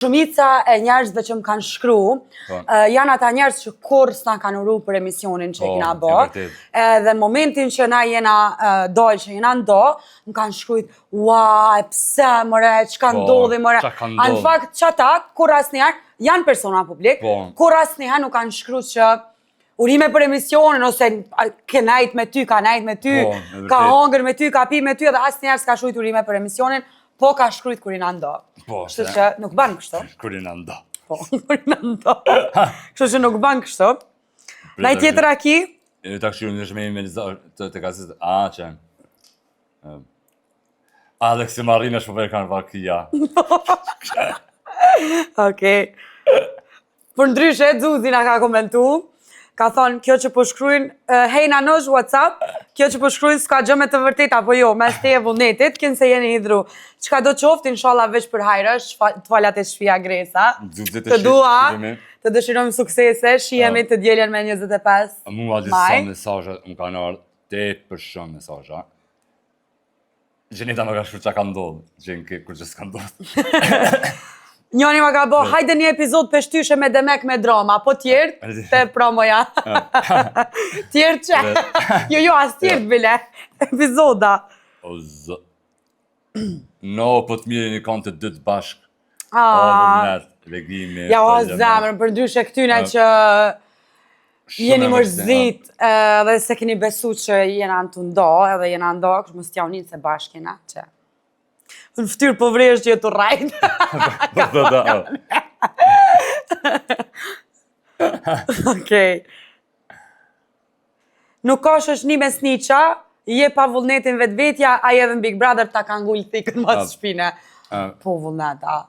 Shumica e njerëzve që më kanë shkru, janë ata njerëz që kur s'na kanë uru për emisionin që e kina bë. Edhe në momentin që na jena dojë, që jena ndo, më kanë shkrujt, uaj, pse mëre, qka ndodhi mëre. A në fakt që ata, kur asnjëherë, janë persona publik, kur asnjëherë nuk kanë shkru që urime për emisionin, ose ke najt me ty, ka najt me ty, ka hongër me ty, ka pi me ty, edhe asnjëherë s'ka shkrujt urime për emisionin, po ka shkrujt kur i na ndo. Kështu që nuk ban kështu. Kur i na ndo. Po, kur i na ndo. Kështu që nuk ban kështu. Naj tjetër aki? Ta kështu në shmejnë me të kasit, që... Alex i marrime shpëve kanë vakia. Okej. Për ndryshe, Zuzi na ka komentu. Ka thonë, kjo që po shkrujnë, hej nanosh, WhatsApp, kjo që po shkrujnë s'ka gjë me të vërtet, apo jo, mes te e vullnetit, kënë se jeni hidru. Qka do qoftë, inshallah veç për hajrësh, të falat e shfia Gresa. Të dua, të dëshirojmë suksese, shihemi të djeljen me 25 maj. Mua disa mesazhe, më kanë ardhur tepër shumë mesazhe. Gjenita më ka shkruar çka ka ndodhur, gjen kur që s'ka ndodhur. Njoni ma ka bo, hajde një epizod për shtyshe me Demek me drama, po tjertë, te promoja. Tjertë që? Jo, as tjertë bile, epizoda. O zë... No, po të mirë një kanë të dytë bashkë. O, reglimi... Ja, o zemër, për ndryshe këtyne që jeni mërzit, dhe se keni besu që jena në të ndo, edhe jena ndo, kështë më stja unin se bashkina, që... Në ftyrë po vresh që jetu rajtë. Okej. Nuk është një mesniqa, je pa vullnetin vetvetja, a edhe në Big Brother ta ka ngull thikën mas shpine. Po vullneta.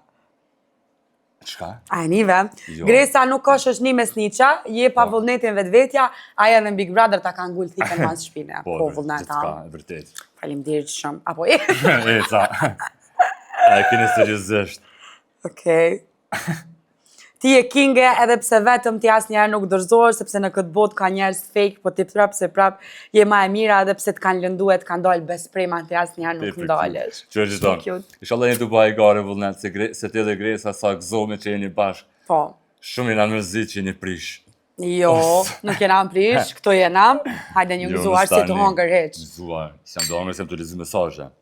Qka? A e nive. Gresa nuk është një mesniqa, je pa vullnetin vetvetja, a edhe në Big Brother ta ka ngull thikën mas shpine. Po vullneta. Po, e vërtet. Faleminderit shumë. Apo e? E, ca. E keni seriozisht. Okej. Ti e kinge edhe pse vetëm ti asnjëherë nuk dorëzohesh, sepse në këtë botë ka njerëz fake, po ti prap se prap je ma e mira edhe pse të kanë lënduar, të kanë dalë besprema, ti asnjëherë nuk ndalesh. Qërë inshallah jeni të bëj gare vullnet, se ti dhe Gresa sa gëzome që jeni bashkë. Po. Shumë jena mërzit që jeni prish. Jo, nuk jena në prish, këto jena. Hajde një gëzuar si të hongër heq. Gëzuar, si jam të hongër se më të lezi mesazhe.